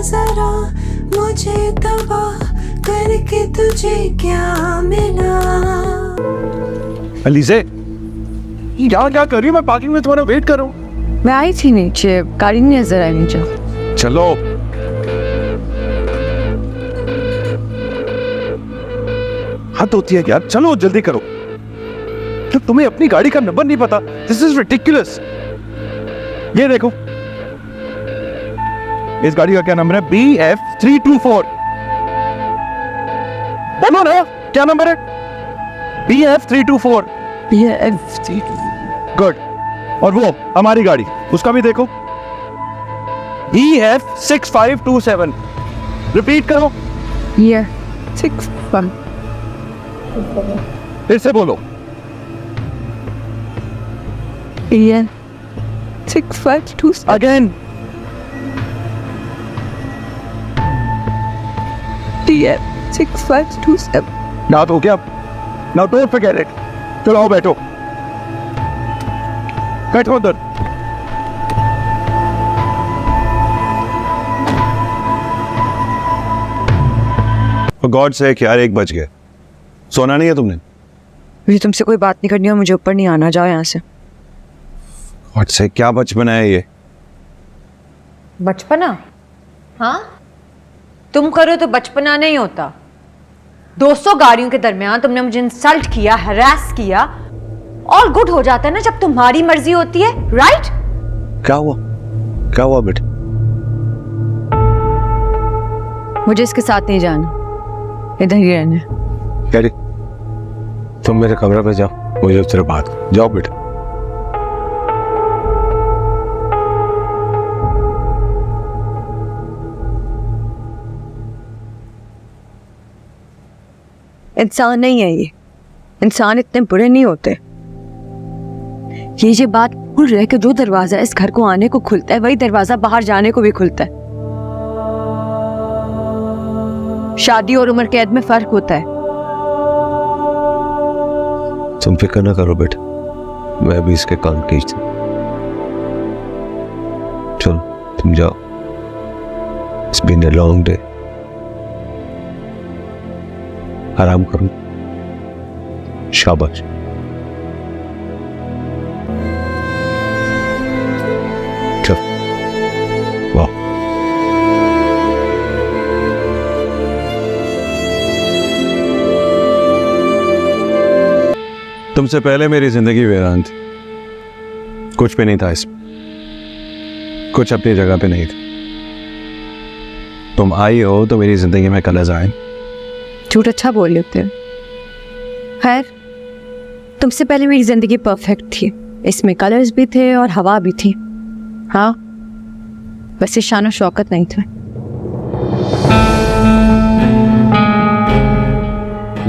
जरा मुझे तबाह करके तुझे क्या मिला। अलीज़े, यहाँ क्या कर रही हो? मैं पार्किंग में तुम्हारा वेट कर रहा हूँ। मैं आई थी नीचे, गाड़ी नहीं नजर आई नीचे। चलो। हाथ होती है यार, चलो जल्दी करो। तो तुम्हें अपनी गाड़ी का नंबर नहीं पता? This is ridiculous. ये देखो, इस गाड़ी का क्या नंबर है? BF324। बोलो ना, क्या नंबर है? BF324। गुड। और वो हमारी गाड़ी, उसका भी देखो, EF6527। रिपीट करो। ये 6-1। फिर से बोलो। ये 6-5-2 अगेन। ये 6-5-2-7। ना तो क्या? ना डोंट फॉरगेट इट। चलो आओ, बैठो बैठो उधर। गॉड से यार, 1 बज गए। सोना नहीं है तुमने? मुझे तुमसे कोई बात नहीं करनी और मुझे ऊपर नहीं आना, जाओ यहाँ से। गॉड से, क्या बचपना है ये? बचपना? हाँ, तुम करो तो बचपना नहीं होता। 200 गाड़ियों के दरमियान तुमने मुझे इंसल्ट किया, हरास किया। ऑल गुड हो जाता है ना जब तुम्हारी मर्जी होती है, राइट? क्या हुआ? क्या हुआ बेटे? मुझे इसके साथ नहीं जाना, इधर ही रहना। डैडी, तुम मेरे कमरे पे जाओ, मुझे तेरे बात। जाओ बेटे। इंसान नहीं है ये, इंसान इतने बुरे नहीं होते। ये बात भूल रहे कि जो दरवाजा इस घर को आने को खुलता है, वही दरवाजा बाहर जाने को भी खुलता है। शादी और उम्र कैद में फर्क होता है। तुम फिक्र ना करो बेटे, मैं भी इसके काम की थी। चलो तुम जाओ। It's been a long day. आराम करो। शाबाश। चल। वाह। तुमसे पहले मेरी जिंदगी वीरान थी। कुछ भी नहीं था इसमें, कुछ अपनी जगह पे नहीं था। तुम आई हो तो मेरी जिंदगी में कलर्स आए। झूठ अच्छा बोल लेते हो। खैर, तुमसे पहले मेरी जिंदगी परफेक्ट थी, इसमें कलर्स भी थे और हवा भी थी। हाँ, वैसे शान और शौकत नहीं था।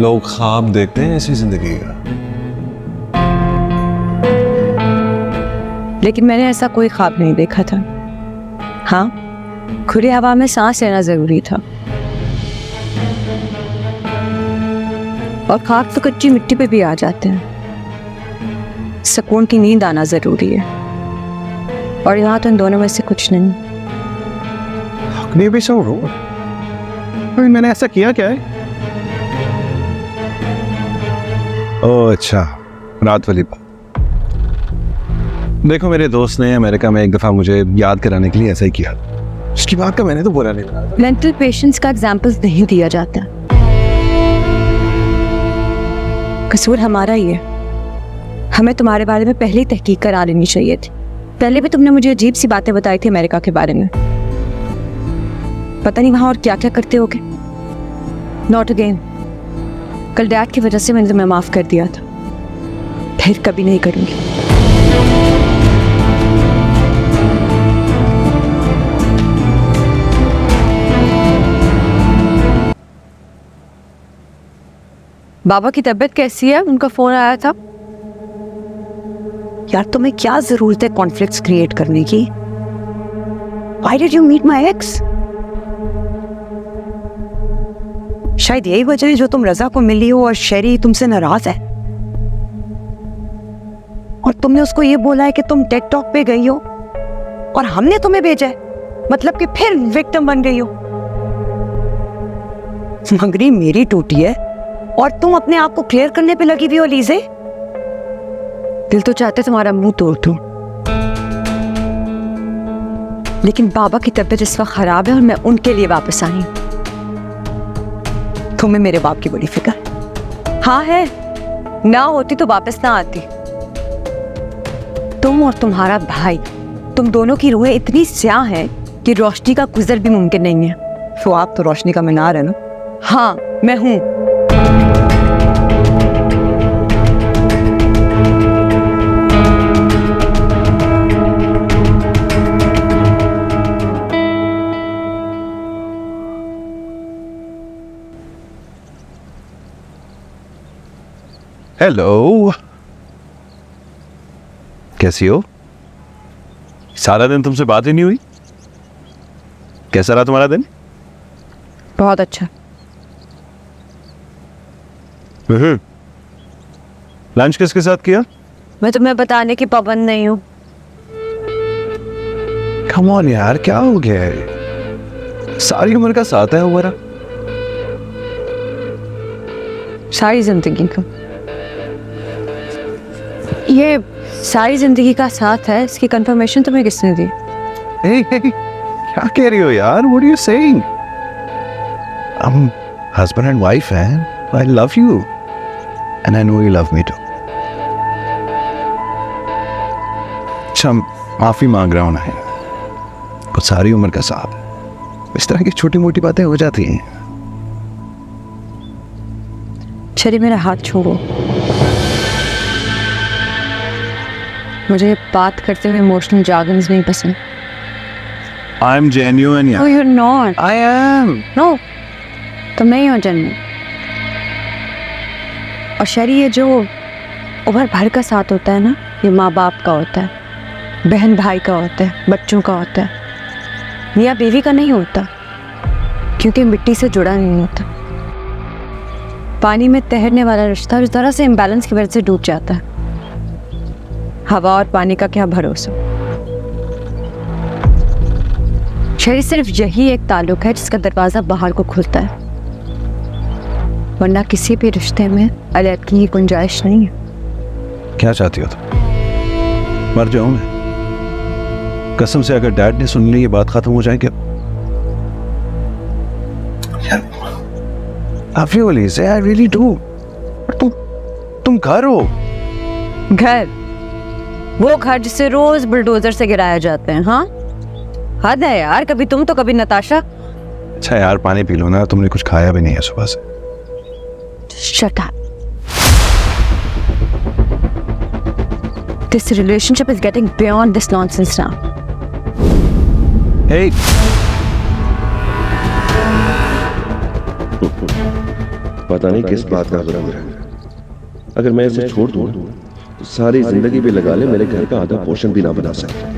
लोग ख्वाब देखते हैं ऐसी जिंदगी का, लेकिन मैंने ऐसा कोई ख्वाब नहीं देखा था। हाँ, खुली हवा में सांस लेना जरूरी था, और ख्वाब तो कच्ची मिट्टी पे भी आ जाते हैं। सुकून की नींद आना जरूरी है, और यहाँ तो इन दोनों में से कुछ नहीं। नहीं भी सो रो। मैंने ऐसा किया क्या है? ओह अच्छा, रात वाली बात। देखो, मेरे दोस्त ने अमेरिका में एक दफा मुझे याद कराने के लिए ऐसा ही किया। उसकी बात का मैंने तो बोला नहीं था। मेंटल पेशेंस का एग्जाम्पल्स नहीं दिया जाता, कसूर हमारा ही है। हमें तुम्हारे बारे में पहले ही तहकीक करा लेनी चाहिए थी। पहले भी तुमने मुझे अजीब सी बातें बताई थी अमेरिका के बारे में। पता नहीं वहां और क्या क्या करते होगे। Not again. कल डैड की वजह से मैंने तुम्हें माफ कर दिया था, फिर कभी नहीं करूंगी। बाबा की तबीयत कैसी है? उनका फोन आया था। यार, तुम्हें क्या जरूरत है कॉन्फ्लिक्ट्स क्रिएट करने की? Why did you meet my ex? शायद यही वजह है जो तुम रजा को मिली हो और शेरी तुमसे नाराज है, और तुमने उसको ये बोला है कि तुम टेक टॉक पे गई हो और हमने तुम्हें भेजा है। मतलब कि फिर विक्टिम बन गई हो। मगरी मेरी टूटी है और तुम अपने आप को क्लियर करने पे लगी हुई हो लीजे। दिल तो चाहते तुम्हारा मुंह तोड़ दूं, लेकिन बाबा की तबीयत इस वक्त खराब है और मैं उनके लिए वापस आई हूं। तुम्हें मेरे बाप की बड़ी फिक्र? हाँ है, ना होती तो वापस ना आती। तुम और तुम्हारा भाई, तुम दोनों की रूहें इतनी स्याह हैं कि रोशनी का गुजर भी मुमकिन नहीं है। तो आप तो रोशनी का मीनार है ना? हाँ मैं हूं। हेलो, कैसी हो? सारा दिन तुमसे बात ही नहीं हुई। कैसा रहा तुम्हारा दिन? बहुत अच्छा। लंच किसके साथ किया? मैं तुम्हें बताने की पाबंद नहीं हूँ। कम ऑन यार, क्या हो गया है? सारी उम्र का साथ है हमारा। सारी जिंदगी का, ये सारी जिंदगी का साथ है, इसकी कंफर्मेशन तुम्हें किसने दी? Hey, क्या कह रही हो यार? What are you saying? हम husband and wife हैं. I love you, and I know you love me too. अच्छा, माफी मांग रहा हूँ ना, कुछ सारी उम्र का साथ, इस तरह की छोटी मोटी बातें हो जाती हैं। चलिए मेरा हाथ छोड़ो। मुझे बात करते हुए इमोशनल जार्गन्स नहीं पसंद। I'm genuine यार। No, you're not. I am. No, तुम नहीं हो जेन्युइन। और शरी, ये जो ओवर भर का साथ होता है ना, ये माँ बाप का होता है, बहन भाई का होता है, बच्चों का होता है, मियाँ बीवी का नहीं होता, क्योंकि मिट्टी से जुड़ा नहीं होता। पानी में तैरने वाला रिश्ता इस तरह से इम्बैलेंस की वजह से डूब जाता है। हवा और पानी का क्या भरोसा। शरीर सिर्फ यही एक ताल्लुक है जिसका दरवाजा बाहर को खुलता है, वरना किसी भी रिश्ते में अलग की गुंजाइश नहीं है। क्या चाहती हो तुम? मर जाऊं मैं? कसम से, अगर डैड ने सुन ली ये बात खत्म हो जाए क्या? Love you, Elise, I really do. तुम घर हो। घर? वो घर जिसे रोज बुलडोजर से गिराया जाते हैं। हाँ, हद है यार, कभी तुम तो कभी नताशा। अच्छा यार, पानी पी लो ना, तुमने कुछ खाया भी नहीं है सुबह से। Shut up. This relationship is getting beyond this nonsense now. Hey. पता नहीं किस बात का बुरा है। अगर मैं इसे छोड़ दूं तो सारी जिंदगी भी लगा ले, मेरे घर का आधा पोर्शन भी ना बना सके।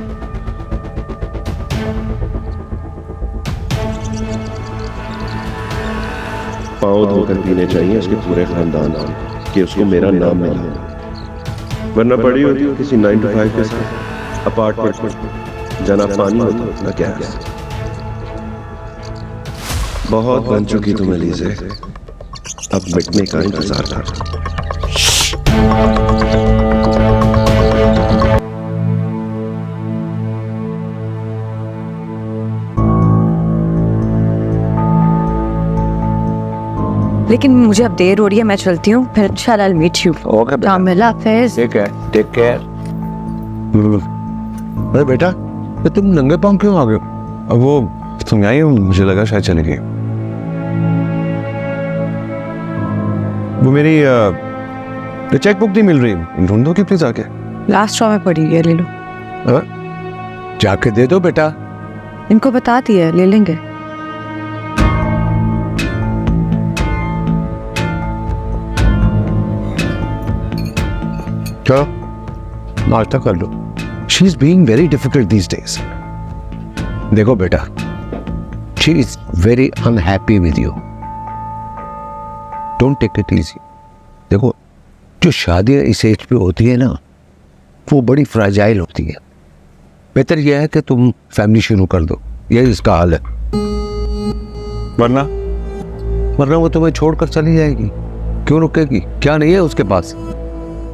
पांव धोकर पीने चाहिए उसके पूरे खानदान कि उसको मेरा नाम मिला, वरना पड़ी होती किसी 9 to 5 के साथ अपार्टमेंट में, जना पानी होता ना गैस। बहुत बन चुकी तुम एलिज़े, अब मिटने का इंतजार कर। लेकिन मुझे अब देर हो रही है, मैं चलती हूँ, फिर इंशाल्लाह I'll meet you. Okay, बेटा। हाफिज़। Take care. अरे बेटा, ये तुम नंगे पांव क्यों आ गए? अब वो तुम आई हो, मुझे लगा शायद चली गई। वो मेरी चेक बुक नहीं मिल रही, ढूंढ दो कि प्लीज आके। लास्ट रॉ में पड़ी है, ले लो। जाके दे दो बेटा। इनको बता दिया, ले लेंगे। चलो नाश्ता कर लो। She is being very difficult these days. देखो बेटा, she is very unhappy with you. Don't take it easy. देखो, जो शादियां इस एज पे होती है ना, वो बड़ी फ्राजाइल होती है। बेहतर यह है कि तुम फैमिली शुरू कर दो, यही इसका हाल है। वरना वरना वो तुम्हें छोड़कर चली जाएगी। क्यों रुकेगी? क्या नहीं है उसके पास?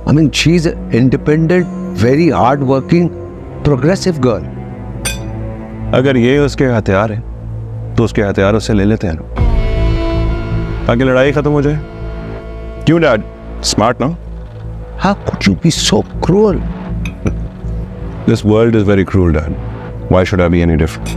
I mean she is independent, very hard working, progressive girl. अगर ये उसके हथियार है तो उसके हथियार उससे ले लेते हैं ताकि लड़ाई खत्म हो जाए। क्यों डैड? स्मार्ट ना? How could you be so cruel? This world is very cruel, Dad. Why should I be any different?